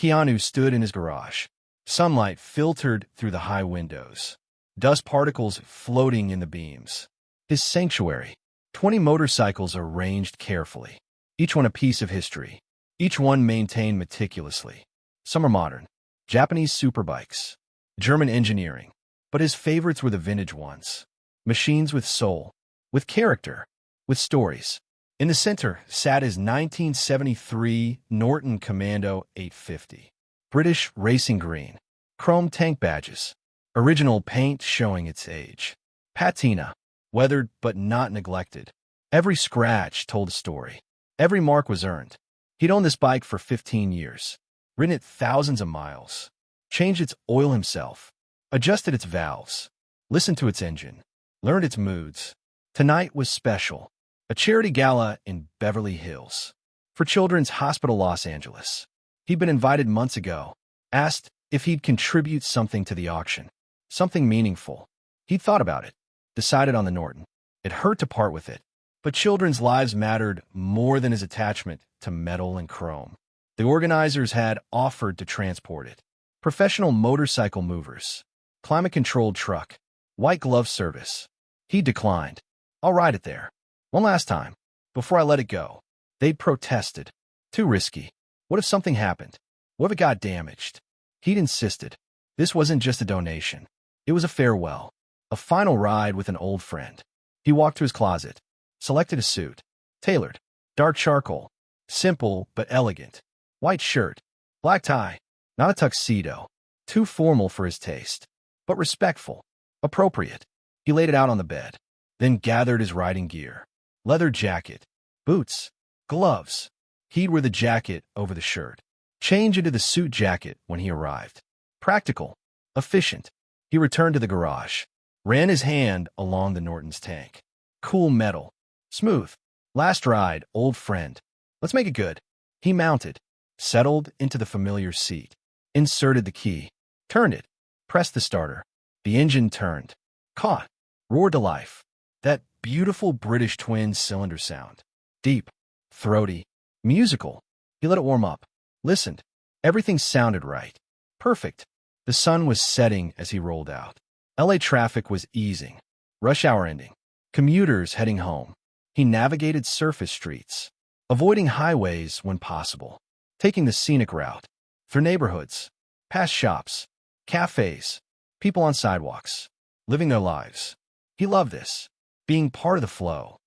Keanu stood in his garage. Sunlight filtered through the high windows. Dust particles floating in the beams. His sanctuary. 20 motorcycles arranged carefully. Each one a piece of history. Each one maintained meticulously. Some are modern. Japanese superbikes. German engineering. But his favorites were the vintage ones. Machines with soul. With character. With stories. In the center sat his 1973 Norton Commando 850. British racing green. Chrome tank badges. Original paint showing its age. Patina. Weathered but not neglected. Every scratch told a story. Every mark was earned. He'd owned this bike for 15 years. Ridden it thousands of miles. Changed its oil himself. Adjusted its valves. Listened to its engine. Learned its moods. Tonight was special. A charity gala in Beverly Hills. For Children's Hospital Los Angeles. He'd been invited months ago. Asked if he'd contribute something to the auction. Something meaningful. He'd thought about it. Decided on the Norton. It hurt to part with it. But children's lives mattered more than his attachment to metal and chrome. The organizers had offered to transport it. Professional motorcycle movers. Climate-controlled truck. White glove service. He declined. I'll ride it there. One last time. Before I let it go. They'd protested. Too risky. What if something happened? What if it got damaged? He'd insisted. This wasn't just a donation. It was a farewell. A final ride with an old friend. He walked to his closet. Selected a suit. Tailored. Dark charcoal. Simple but elegant. White shirt. Black tie. Not a tuxedo. Too formal for his taste. But respectful. Appropriate. He laid it out on the bed. Then gathered his riding gear. Leather jacket. Boots. Gloves. He'd wear the jacket over the shirt. Change into the suit jacket when he arrived. Practical. Efficient. He returned to the garage. Ran his hand along the Norton's tank. Cool metal. Smooth. Last ride, old friend. Let's make it good. He mounted. Settled into the familiar seat. Inserted the key. Turned it. Pressed the starter. The engine turned. Caught. Roared to life. That beautiful British twin-cylinder sound. Deep. Throaty. Musical. He let it warm up. Listened. Everything sounded right. Perfect. The sun was setting as he rolled out. LA traffic was easing. Rush hour ending. Commuters heading home. He navigated surface streets. Avoiding highways when possible. Taking the scenic route. Through neighborhoods. Past shops. Cafes. People on sidewalks. Living their lives. He loved this. Being part of the flow.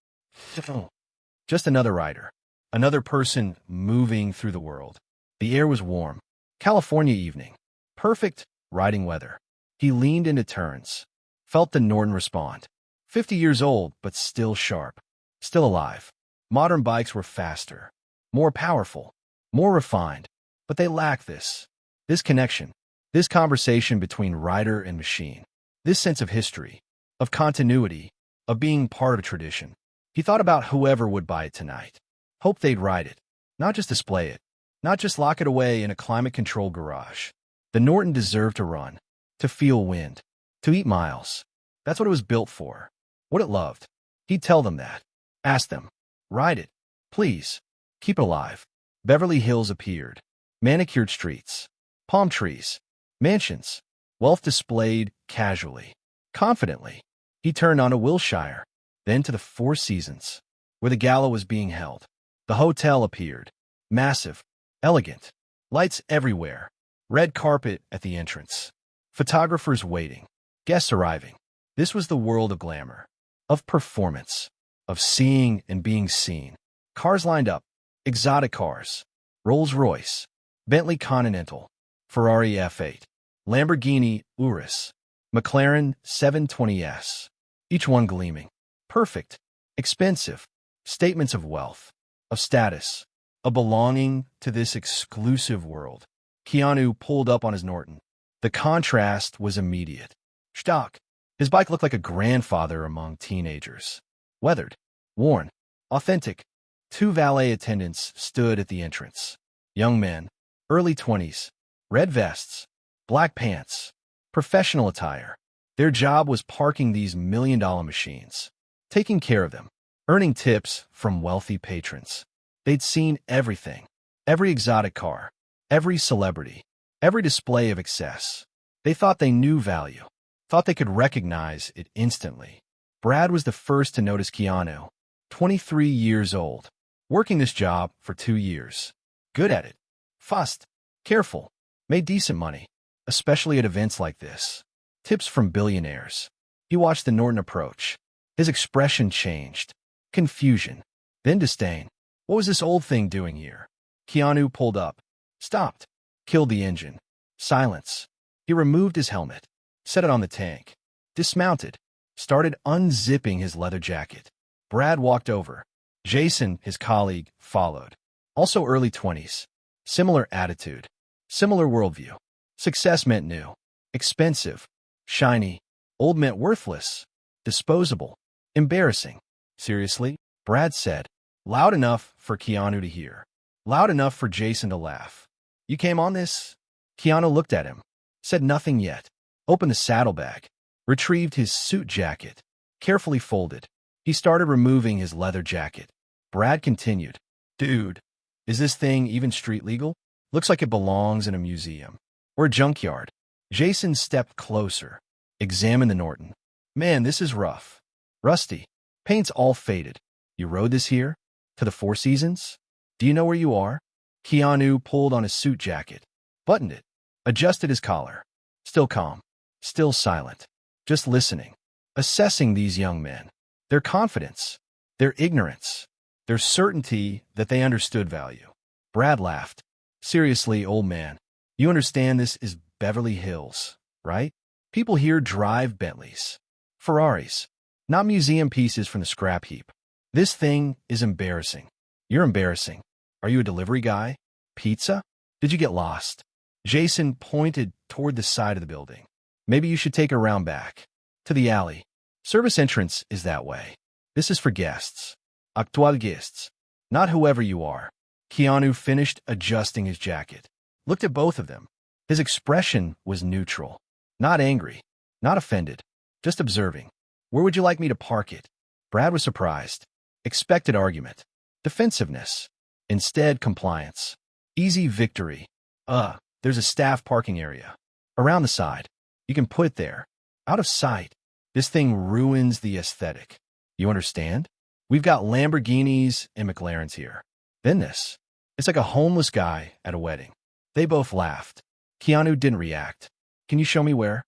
Just another rider. Another person moving through the world. The air was warm. California evening. Perfect riding weather. He leaned into turns. Felt the Norton respond. 50 years old, but still sharp. Still alive. Modern bikes were faster. More powerful. More refined. But they lacked this. This connection. This conversation between rider and machine. This sense of history. Of continuity. Of being part of a tradition. He thought about whoever would buy it tonight. Hoped they'd ride it. Not just display it. Not just lock it away in a climate-controlled garage. The Norton deserved to run. To feel wind. To eat miles. That's what it was built for. What it loved. He'd tell them that. Ask them. Ride it. Please. Keep it alive. Beverly Hills appeared. Manicured streets. Palm trees. Mansions. Wealth displayed casually. Confidently. He turned onto Wilshire. Then to the Four Seasons. Where the gala was being held. The hotel appeared. Massive. Elegant. Lights everywhere. Red carpet at the entrance. Photographers waiting. Guests arriving. This was the world of glamour. Of performance. Of seeing and being seen. Cars lined up. Exotic cars. Rolls-Royce. Bentley Continental. Ferrari F8. Lamborghini Urus. McLaren 720S. Each one gleaming. Perfect. Expensive. Statements of wealth. Of status. Of belonging to this exclusive world. Keanu pulled up on his Norton. The contrast was immediate. Stock. His bike looked like a grandfather among teenagers. Weathered. Worn. Authentic. Two valet attendants stood at the entrance. Young men. Early 20s. Red vests. Black pants. Professional attire. Their job was parking these million-dollar machines. Taking care of them. Earning tips from wealthy patrons. They'd seen everything. Every exotic car. Every celebrity, every display of excess. They thought they knew value, thought they could recognize it instantly. Brad was the first to notice Keanu, 23 years old, working this job for 2 years. Good at it. Fast, careful, made decent money, especially at events like this. Tips from billionaires. He watched the Norton approach. His expression changed. Confusion, then disdain. What was this old thing doing here? Keanu pulled up, stopped, killed the engine. Silence. He removed his helmet, set it on the tank, dismounted, started unzipping his leather jacket. Brad walked over. Jason, his colleague, followed. Also early 20s. Similar attitude. Similar worldview. Success meant new. Expensive. Shiny. Old meant worthless. Disposable. Embarrassing. Seriously? Brad said. Loud enough for Keanu to hear. Loud enough for Jason to laugh. You came on this? Keanu looked at him. Said nothing yet. Opened the saddlebag. Retrieved his suit jacket. Carefully folded. He started removing his leather jacket. Brad continued. Dude, is this thing even street legal? Looks like it belongs in a museum. Or a junkyard. Jason stepped closer. Examined the Norton. Man, this is rough. Rusty. Paint's all faded. You rode this here? To the Four Seasons? Do you know where you are? Keanu pulled on his suit jacket. Buttoned it. Adjusted his collar. Still calm. Still silent. Just listening. Assessing these young men. Their confidence. Their ignorance. Their certainty that they understood value. Brad laughed. Seriously, old man. You understand this is Beverly Hills, right? People here drive Bentleys. Ferraris. Not museum pieces from the scrap heap. This thing is embarrassing. You're embarrassing. Are you a delivery guy? Pizza? Did you get lost? Jason pointed toward the side of the building. Maybe you should take a round back. To the alley. Service entrance is that way. This is for guests. Actual guests. Not whoever you are. Keanu finished adjusting his jacket. Looked at both of them. His expression was neutral. Not angry. Not offended. Just observing. Where would you like me to park it? Brad was surprised. Expected argument. Defensiveness. Instead, compliance. Easy victory. There's a staff parking area. Around the side. You can put it there. Out of sight. This thing ruins the aesthetic. You understand? We've got Lamborghinis and McLarens here. Then this. It's like a homeless guy at a wedding. They both laughed. Keanu didn't react. Can you show me where?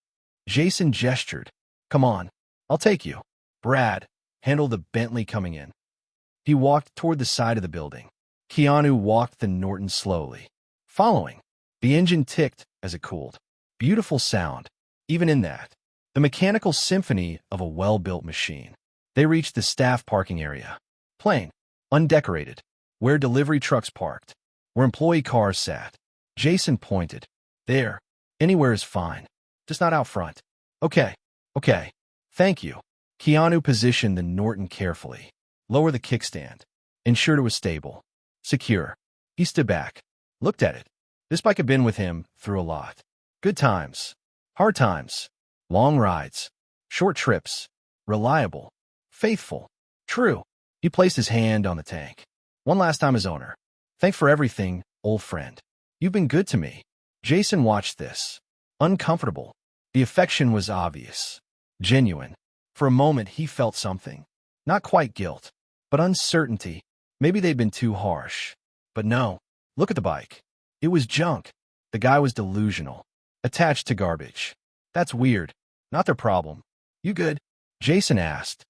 Jason gestured. Come on. I'll take you. Brad handled the Bentley coming in. He walked toward the side of the building. Keanu walked the Norton slowly. Following. The engine ticked as it cooled. Beautiful sound. Even in that. The mechanical symphony of a well-built machine. They reached the staff parking area. Plain. Undecorated. Where delivery trucks parked. Where employee cars sat. Jason pointed. There. Anywhere is fine. Just not out front. Okay. Thank you. Keanu positioned the Norton carefully. Lower the kickstand. Ensured it was stable. Secure. He stood back. Looked at it. This bike had been with him through a lot. Good times. Hard times. Long rides. Short trips. Reliable. Faithful. True. He placed his hand on the tank. One last time as owner. Thanks for everything, old friend. You've been good to me. Jason watched this. Uncomfortable. The affection was obvious. Genuine. For a moment he felt something. Not quite guilt, but uncertainty. Maybe they'd been too harsh. But no. Look at the bike. It was junk. The guy was delusional. Attached to garbage. That's weird. Not their problem. You good? Jason asked.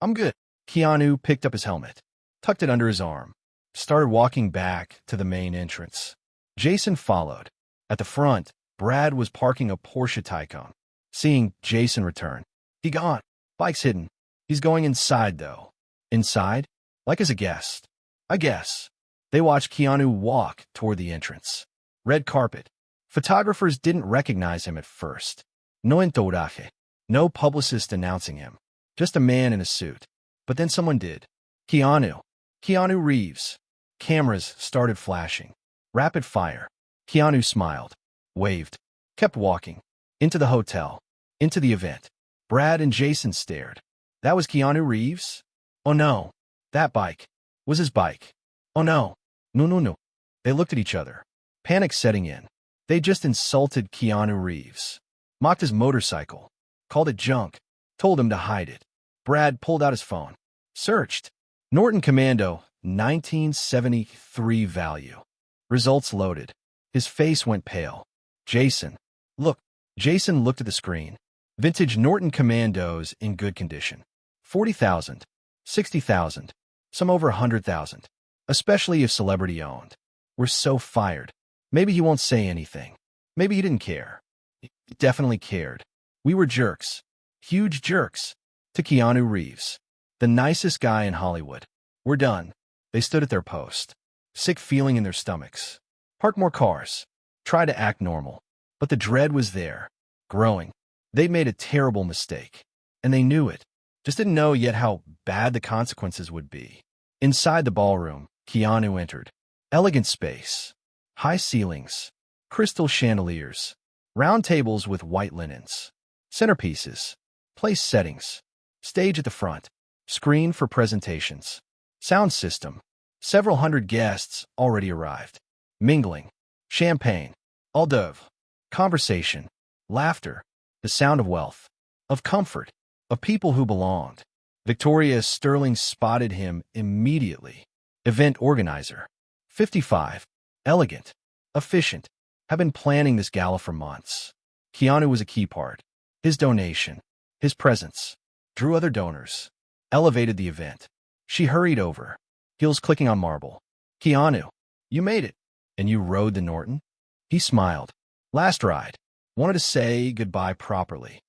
I'm good. Keanu picked up his helmet. Tucked it under his arm. Started walking back to the main entrance. Jason followed. At the front, Brad was parking a Porsche Taycan. Seeing Jason return. He gone. Bike's hidden. He's going inside, though. Inside? Like as a guest. I guess. They watched Keanu walk toward the entrance. Red carpet. Photographers didn't recognize him at first. No entourage. No publicist announcing him. Just a man in a suit. But then someone did. Keanu. Keanu Reeves. Cameras started flashing. Rapid fire. Keanu smiled. Waved. Kept walking. Into the hotel. Into the event. Brad and Jason stared. That was Keanu Reeves? Oh no. That bike. Was his bike. Oh no. No. They looked at each other. Panic setting in. They just insulted Keanu Reeves. Mocked his motorcycle. Called it junk. Told him to hide it. Brad pulled out his phone. Searched. Norton Commando, 1973 value. Results loaded. His face went pale. Jason. Look. Jason looked at the screen. Vintage Norton Commandos in good condition. 40,000. 60,000. Some over 100,000. Especially if celebrity owned. We're so fired. Maybe he won't say anything. Maybe he didn't care. He definitely cared. We were jerks. Huge jerks. To Keanu Reeves. The nicest guy in Hollywood. We're done. They stood at their post. Sick feeling in their stomachs. Park more cars. Try to act normal. But the dread was there. Growing. They made a terrible mistake. And they knew it. Just didn't know yet how bad the consequences would be. Inside the ballroom, Keanu entered. Elegant space. High ceilings. Crystal chandeliers. Round tables with white linens. Centerpieces. Place settings. Stage at the front. Screen for presentations. Sound system. Several hundred guests already arrived. Mingling. Champagne. Hors d'oeuvre. Conversation. Laughter. The sound of wealth. Of comfort. Of people who belonged. Victoria Sterling spotted him immediately. Event organizer. 55. Elegant. Efficient. Have been planning this gala for months. Keanu was a key part. His donation. His presence. Drew other donors. Elevated the event. She hurried over. Heels clicking on marble. Keanu. You made it. And you rode the Norton? He smiled. Last ride. Wanted to say goodbye properly.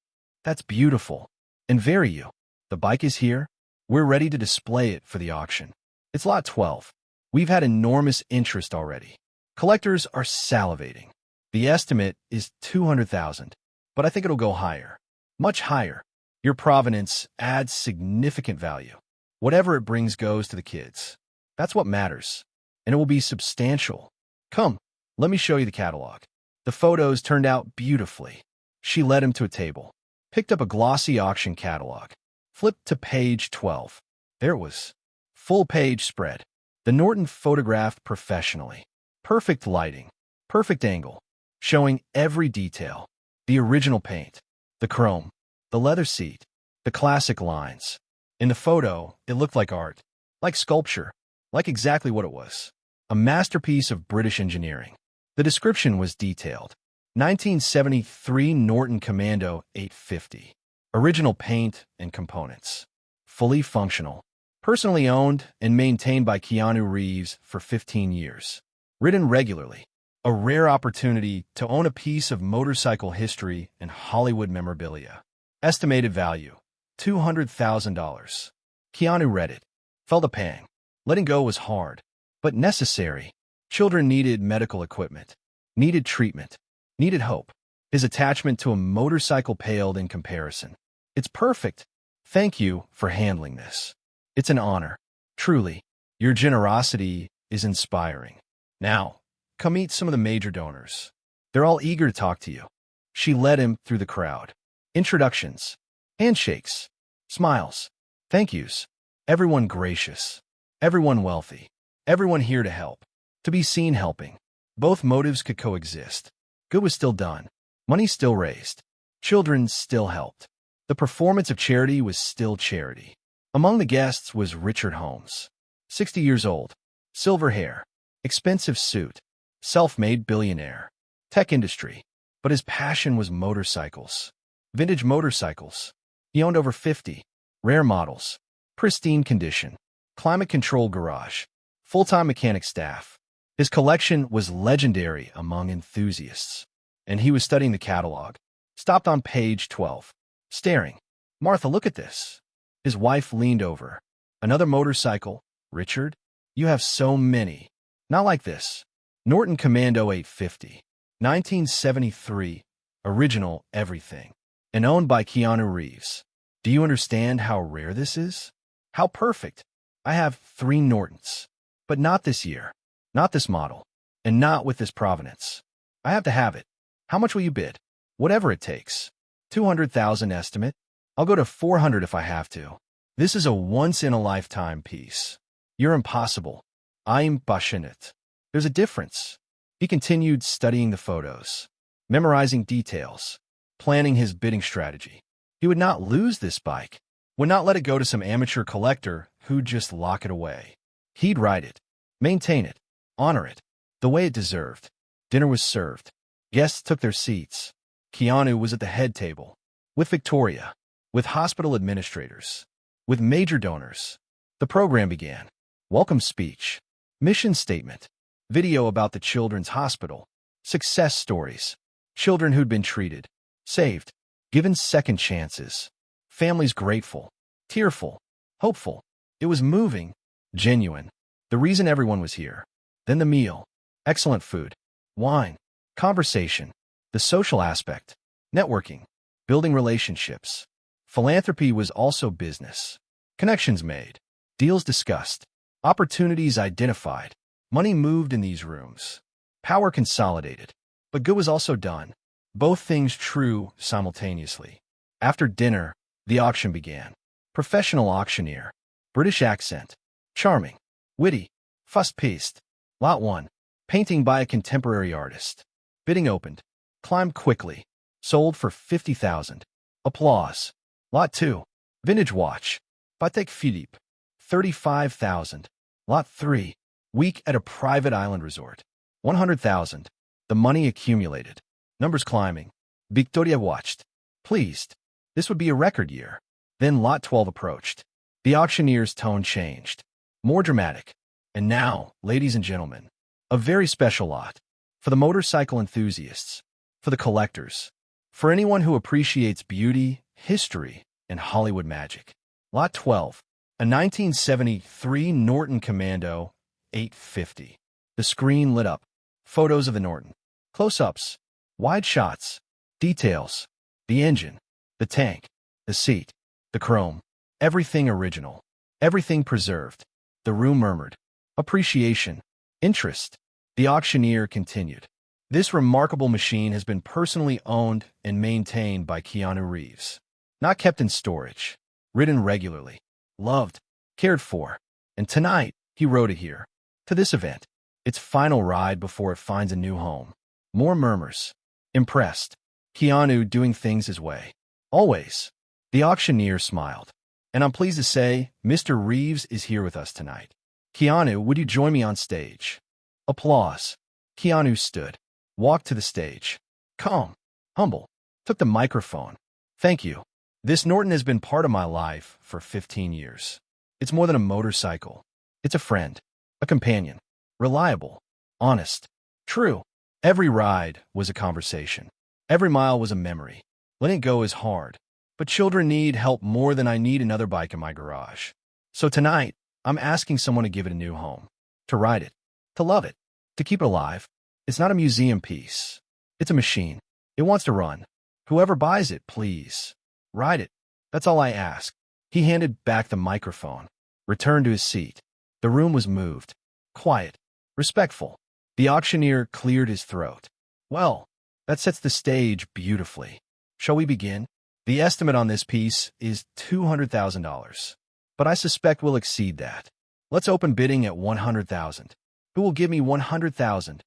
That's beautiful. And very you. The bike is here. We're ready to display it for the auction. It's lot 12. We've had enormous interest already. Collectors are salivating. The estimate is 200,000, but I think it'll go higher. Much higher. Your provenance adds significant value. Whatever it brings goes to the kids. That's what matters. And it will be substantial. Come, let me show you the catalog. The photos turned out beautifully. She led him to a table. Picked up a glossy auction catalog. Flipped to page 12. There it was. Full page spread. The Norton photographed professionally. Perfect lighting. Perfect angle. Showing every detail. The original paint. The chrome. The leather seat. The classic lines. In the photo, it looked like art. Like sculpture. Like exactly what it was. A masterpiece of British engineering. The description was detailed. 1973 Norton Commando 850. Original paint and components. Fully functional. Personally owned and maintained by Keanu Reeves for 15 years. Ridden regularly. A rare opportunity to own a piece of motorcycle history and Hollywood memorabilia. Estimated value, $200,000. Keanu read it. Felt a pang. Letting go was hard, but necessary. Children needed medical equipment. Needed treatment. Needed hope. His attachment to a motorcycle paled in comparison. It's perfect. Thank you for handling this. It's an honor. Truly, your generosity is inspiring. Now, come meet some of the major donors. They're all eager to talk to you. She led him through the crowd. Introductions. Handshakes. Smiles. Thank yous. Everyone gracious. Everyone wealthy. Everyone here to help. To be seen helping. Both motives could coexist. Good was still done. Money still raised. Children still helped. The performance of charity was still charity. Among the guests was Richard Holmes. 60 years old. Silver hair. Expensive suit. Self-made billionaire. Tech industry. But his passion was motorcycles. Vintage motorcycles. He owned over 50. Rare models. Pristine condition. Climate-controlled garage. Full-time mechanic staff. His collection was legendary among enthusiasts. And he was studying the catalog. Stopped on page 12. Staring. Martha, look at this. His wife leaned over. Another motorcycle. Richard, you have so many. Not like this. Norton Commando 850. 1973. Original everything. And owned by Keanu Reeves. Do you understand how rare this is? How perfect. I have 3 Nortons. But not this year. Not this model. And not with this provenance. I have to have it. How much will you bid? Whatever it takes. 200,000 estimate. I'll go to 400 if I have to. This is a once-in-a-lifetime piece. You're impossible. I'm passionate. There's a difference. He continued studying the photos, memorizing details, planning his bidding strategy. He would not lose this bike, would not let it go to some amateur collector who'd just lock it away. He'd ride it, maintain it, honor it, the way it deserved. Dinner was served. Guests took their seats. Keanu was at the head table, with Victoria, with hospital administrators, with major donors. The program began. Welcome speech, mission statement, video about the children's hospital, success stories, children who'd been treated, saved, given second chances, families grateful, tearful, hopeful. It was moving, genuine, the reason everyone was here. Then the meal, excellent food, wine, conversation, the social aspect, networking, building relationships. Philanthropy was also business. Connections made, deals discussed, opportunities identified. Money moved in these rooms. Power consolidated. But good was also done. Both things true simultaneously. After dinner, the auction began. Professional auctioneer. British accent. Charming. Witty. Fuss-paced. Lot 1. Painting by a contemporary artist. Bidding opened. Climbed quickly. Sold for 50,000. Applause. Lot 2. Vintage watch. Patek Philippe. 35,000. Lot 3. Week at a private island resort. 100,000. The money accumulated. Numbers climbing. Victoria watched. Pleased. This would be a record year. Then Lot 12 approached. The auctioneer's tone changed. More dramatic. And now, ladies and gentlemen, a very special lot. For the motorcycle enthusiasts. For the collectors. For anyone who appreciates beauty, history, and Hollywood magic. Lot 12. A 1973 Norton Commando 850. The screen lit up. Photos of the Norton. Close-ups. Wide shots. Details. The engine. The tank. The seat. The chrome. Everything original. Everything preserved. The room murmured. Appreciation. Interest. The auctioneer continued. This remarkable machine has been personally owned and maintained by Keanu Reeves. Not kept in storage. Ridden regularly. Loved. Cared for. And tonight, he rode it here. To this event. Its final ride before it finds a new home. More murmurs. Impressed. Keanu doing things his way. Always. The auctioneer smiled. And I'm pleased to say, Mr. Reeves is here with us tonight. Keanu, would you join me on stage? Applause. Keanu stood. Walked to the stage. Calm. Humble. Took the microphone. Thank you. This Norton has been part of my life for 15 years. It's more than a motorcycle. It's a friend. A companion. Reliable. Honest. True. Every ride was a conversation. Every mile was a memory. Letting go is hard. But children need help more than I need another bike in my garage. So tonight, I'm asking someone to give it a new home. To ride it. To love it. To keep it alive. It's not a museum piece. It's a machine. It wants to run. Whoever buys it, please. Ride it. That's all I ask. He handed back the microphone. Returned to his seat. The room was moved. Quiet. Respectful. The auctioneer cleared his throat. Well, that sets the stage beautifully. Shall we begin? The estimate on this piece is $200,000. But I suspect we'll exceed that. Let's open bidding at $100,000. Who will give me $100,000?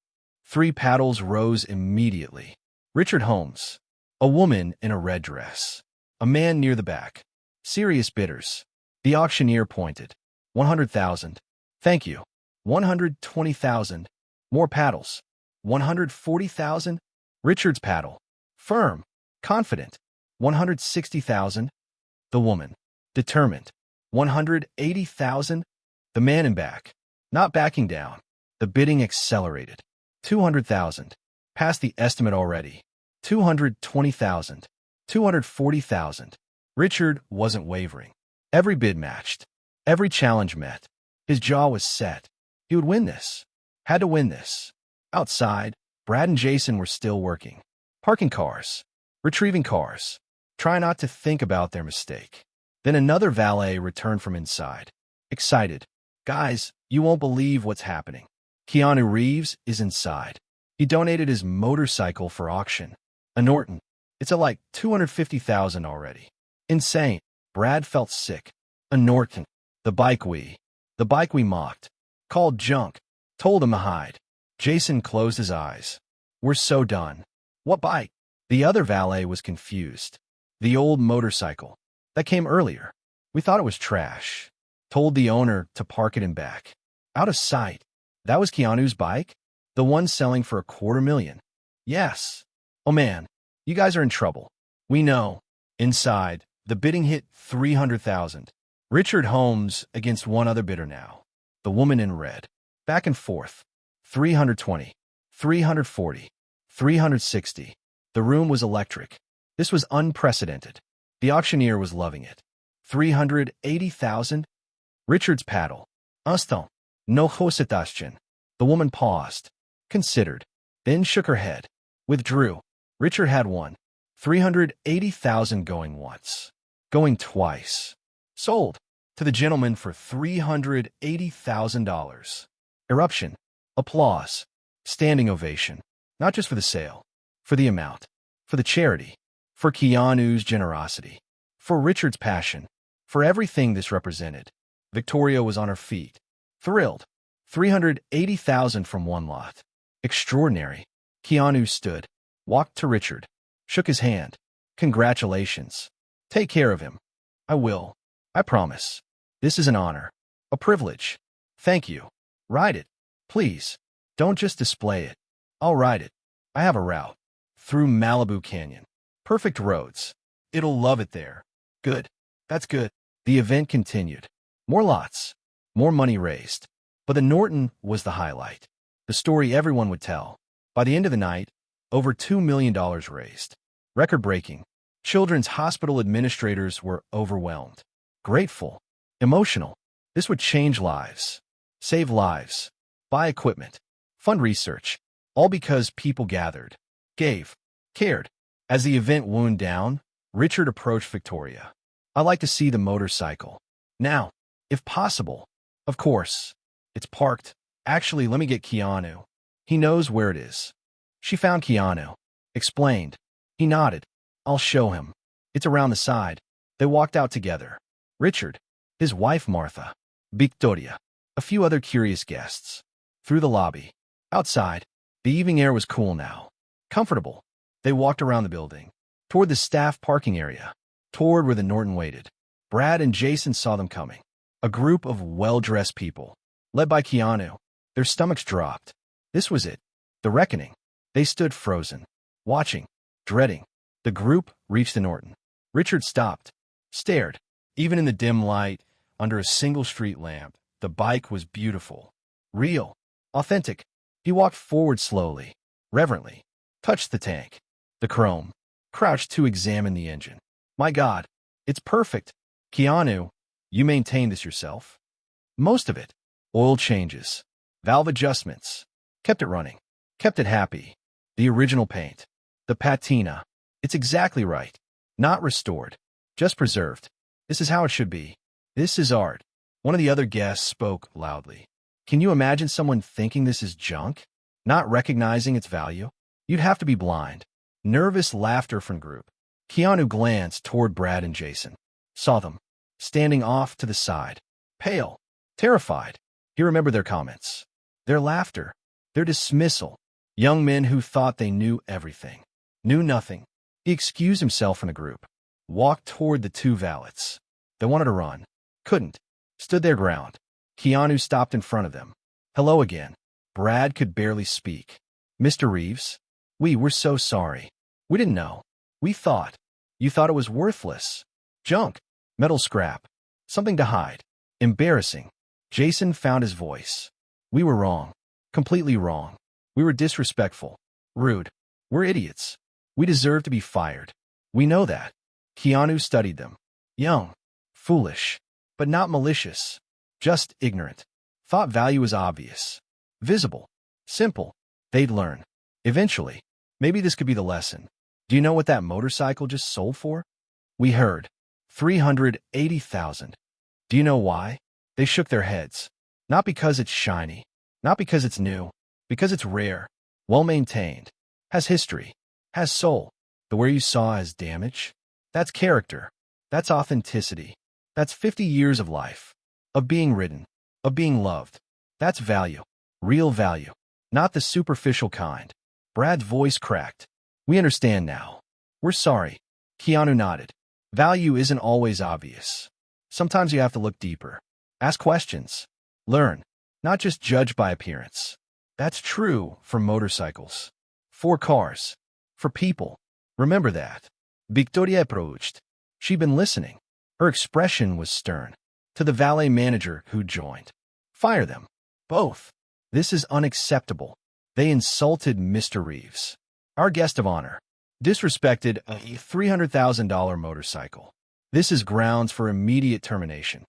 3 paddles rose immediately. Richard Holmes. A woman in a red dress. A man near the back. Serious bidders. The auctioneer pointed. 100,000. Thank you. 120,000. More paddles. 140,000. Richard's paddle. Firm. Confident. 160,000. The woman. Determined. 180,000. The man in back. Not backing down. The bidding accelerated. 200,000. Past the estimate already. 220,000. 240,000. Richard wasn't wavering. Every bid matched. Every challenge met. His jaw was set. He would win this. Had to win this. Outside, Brad and Jason were still working. Parking cars. Retrieving cars. Try not to think about their mistake. Then another valet returned from inside. Excited. Guys, you won't believe what's happening. Keanu Reeves is inside. He donated his motorcycle for auction. A Norton. It's at like 250,000 already. Insane. Brad felt sick. A Norton. The bike we mocked. Called junk. Told him to hide. Jason closed his eyes. We're so done. What bike? The other valet was confused. The old motorcycle. That came earlier. We thought it was trash. Told the owner to park it in back. Out of sight. That was Keanu's bike? The one selling for $250,000. Yes. Oh man, you guys are in trouble. We know. Inside, the bidding hit $300,000. Richard Holmes against one other bidder now. The woman in red. Back and forth. 320. 340. 360. The room was electric. This was unprecedented. The auctioneer was loving it. 380,000? Richard's paddle. Aston. No hositastion. The woman paused. Considered. Then shook her head. Withdrew. Richard had won. 380,000 going once. Going twice. Sold. To the gentleman for $380,000. Eruption. Applause. Standing ovation. Not just for the sale. For the amount. For the charity. For Keanu's generosity. For Richard's passion. For everything this represented. Victoria was on her feet. Thrilled. 380,000 from one lot. Extraordinary. Keanu stood. Walked to Richard. Shook his hand. Congratulations. Take care of him. I will. I promise. This is an honor. A privilege. Thank you. Ride it. Please. Don't just display it. I'll ride it. I have a route. Through Malibu Canyon. Perfect roads. It'll love it there. Good. That's good. The event continued. More lots. More money raised. But the Norton was the highlight. The story everyone would tell. By the end of the night, over $2 million raised. Record-breaking. Children's hospital administrators were overwhelmed. Grateful. Emotional. This would change lives. Save lives. Buy equipment. Fund research. All because people gathered. Gave. Cared. As the event wound down, Richard approached Victoria. I'd like to see the motorcycle. Now, if possible. Of course. It's parked. Actually, let me get Keanu. He knows where it is. She found Keanu. Explained. He nodded. I'll show him. It's around the side. They walked out together. Richard. His wife Martha. Victoria. A few other curious guests. Through the lobby. Outside. The evening air was cool now. Comfortable. They walked around the building. Toward the staff parking area. Toward where the Norton waited. Brad and Jason saw them coming. A group of well-dressed people. Led by Keanu. Their stomachs dropped. This was it. The reckoning. They stood frozen. Watching. Dreading. The group reached the Norton. Richard stopped. Stared. Even in the dim light, under a single street lamp, the bike was beautiful. Real. Authentic. He walked forward slowly. Reverently. Touched the tank. The chrome. Crouched to examine the engine. My God. It's perfect. Keanu, you maintained this yourself? Most of it. Oil changes. Valve adjustments. Kept it running. Kept it happy. The original paint. The patina. It's exactly right. Not restored. Just preserved. This is how it should be. This is art. One of the other guests spoke loudly. Can you imagine someone thinking this is junk? Not recognizing its value? You'd have to be blind. Nervous laughter from group. Keanu glanced toward Brad and Jason. Saw them. Standing off to the side. Pale. Terrified. He remembered their comments. Their laughter. Their dismissal. Young men who thought they knew everything. Knew nothing. He excused himself from the group. Walked toward the two valets. They wanted to run. Couldn't. Stood their ground. Keanu stopped in front of them. Hello again. Brad could barely speak. Mr. Reeves? We're so sorry. We didn't know. We thought. You thought it was worthless. Junk. Metal scrap. Something to hide. Embarrassing. Jason found his voice. We were wrong. Completely wrong. We were disrespectful. Rude. We're idiots. We deserve to be fired. We know that. Keanu studied them. Young. Foolish. But not malicious. Just ignorant. Thought value was obvious. Visible. Simple. They'd learn. Eventually. Maybe this could be the lesson. Do you know what that motorcycle just sold for? We heard. 380,000. Do you know why? They shook their heads. Not because it's shiny. Not because it's new. Because it's rare. Well-maintained. Has history. Has soul. The where you saw has damage. That's character. That's authenticity. That's 50 years of life. Of being ridden. Of being loved. That's value. Real value. Not the superficial kind. Brad's voice cracked. We understand now. We're sorry. Keanu nodded. Value isn't always obvious. Sometimes you have to look deeper. Ask questions. Learn. Not just judge by appearance. That's true for motorcycles. For cars. For people. Remember that. Victoria approached. She'd been listening. Her expression was stern. To the valet manager who joined. Fire them. Both. This is unacceptable. They insulted Mr. Reeves, our guest of honor. Disrespected a $300,000 motorcycle. This is grounds for immediate termination.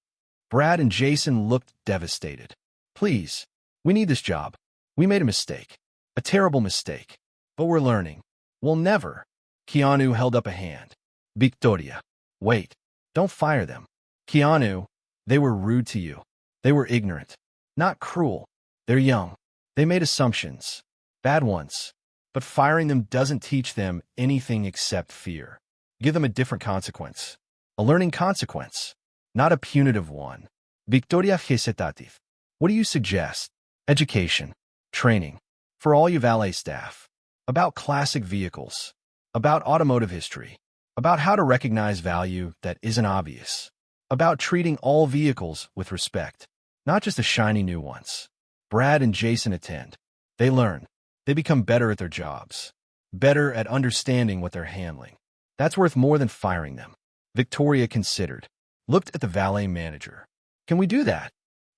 Brad and Jason looked devastated. Please, we need this job. We made a mistake. A terrible mistake. But we're learning. We'll never. Keanu held up a hand. Victoria. Wait. Don't fire them. Keanu, they were rude to you. They were ignorant. Not cruel. They're young. They made assumptions. Bad ones. But firing them doesn't teach them anything except fear. Give them a different consequence. A learning consequence. Not a punitive one. Victoria Hesitatif. What do you suggest? Education. Training. For all you valet staff. About classic vehicles. About automotive history. About how to recognize value that isn't obvious. About treating all vehicles with respect. Not just the shiny new ones. Brad and Jason attend. They learn. They become better at their jobs. Better at understanding what they're handling. That's worth more than firing them. Victoria considered. Looked at the valet manager. Can we do that?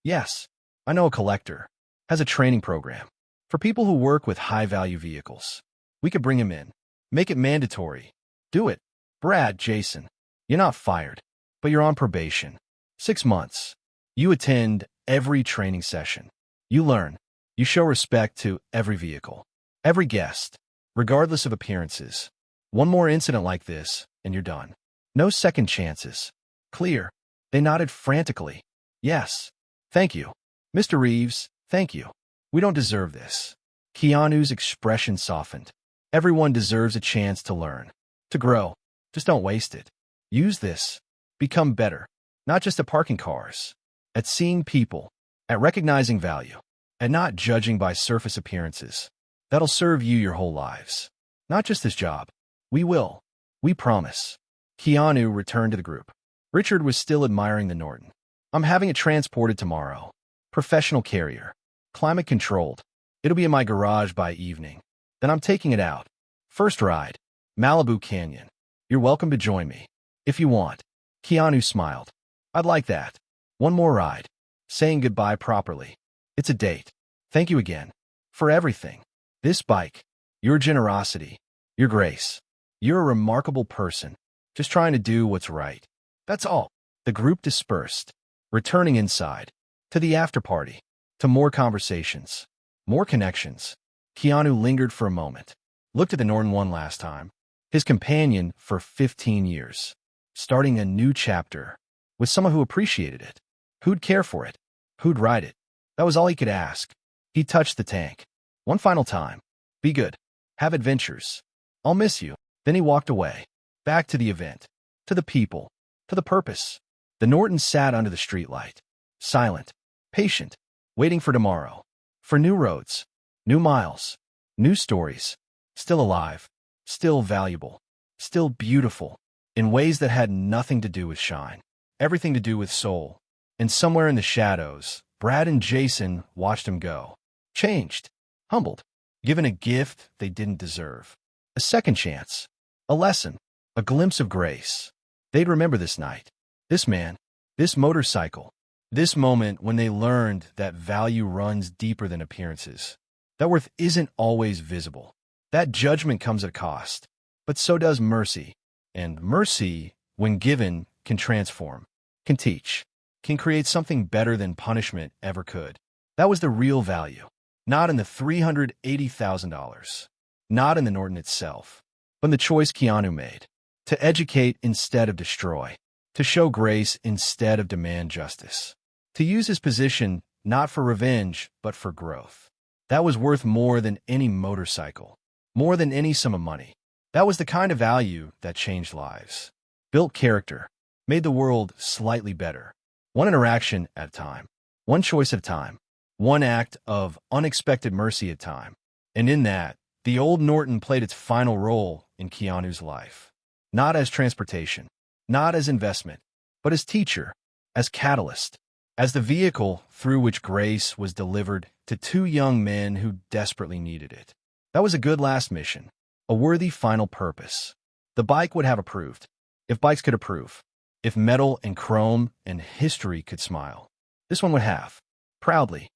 Yes. I know a collector. Has a training program. For people who work with high-value vehicles. We could bring him in. Make it mandatory. Do it. Brad, Jason. You're not fired. But you're on probation. 6 months. You attend every training session. You learn. You show respect to every vehicle. Every guest. Regardless of appearances. One more incident like this, and you're done. No second chances. Clear. They nodded frantically. Yes. Thank you. Mr. Reeves, thank you. We don't deserve this. Keanu's expression softened. Everyone deserves a chance to learn. To grow. Just don't waste it. Use this. Become better. Not just at parking cars. At seeing people. At recognizing value. At not judging by surface appearances. That'll serve you your whole lives. Not just this job. We will. We promise. Keanu returned to the group. Richard was still admiring the Norton. I'm having it transported tomorrow. Professional carrier. Climate controlled. It'll be in my garage by evening. Then I'm taking it out. First ride. Malibu Canyon. You're welcome to join me. If you want. Keanu smiled. I'd like that. One more ride. Saying goodbye properly. It's a date. Thank you again. For everything. This bike. Your generosity. Your grace. You're a remarkable person. Just trying to do what's right. That's all. The group dispersed. Returning inside. To the after-party. To more conversations. More connections. Keanu lingered for a moment. Looked at the Norton one last time. His companion for 15 years. Starting a new chapter. With someone who appreciated it. Who'd care for it. Who'd ride it. That was all he could ask. He touched the tank. One final time. Be good. Have adventures. I'll miss you. Then he walked away. Back to the event. To the people. To the purpose. The Norton sat under the streetlight. Silent. Patient. Waiting for tomorrow. For new roads. New miles. New stories. Still alive. Still valuable. Still beautiful. In ways that had nothing to do with shine. Everything to do with soul. And somewhere in the shadows, Brad and Jason watched him go. Changed. Humbled. Given a gift they didn't deserve. A second chance. A lesson. A glimpse of grace. They'd remember this night. This man. This motorcycle. This moment when they learned that value runs deeper than appearances. That worth isn't always visible. That judgment comes at a cost. But so does mercy. And mercy, when given, can transform. Can teach. Can create something better than punishment ever could. That was the real value. Not in the $380,000. Not in the Norton itself. But in the choice Keanu made. To educate instead of destroy. To show grace instead of demand justice. To use his position not for revenge, but for growth. That was worth more than any motorcycle. More than any sum of money. That was the kind of value that changed lives. Built character. Made the world slightly better. One interaction at a time. One choice at a time. One act of unexpected mercy at time. And in that, the old Norton played its final role in Keanu's life. Not as transportation, not as investment, but as teacher, as catalyst, as the vehicle through which grace was delivered to two young men who desperately needed it. That was a good last mission, a worthy final purpose. The bike would have approved, if bikes could approve, if metal and chrome and history could smile. This one would have, proudly.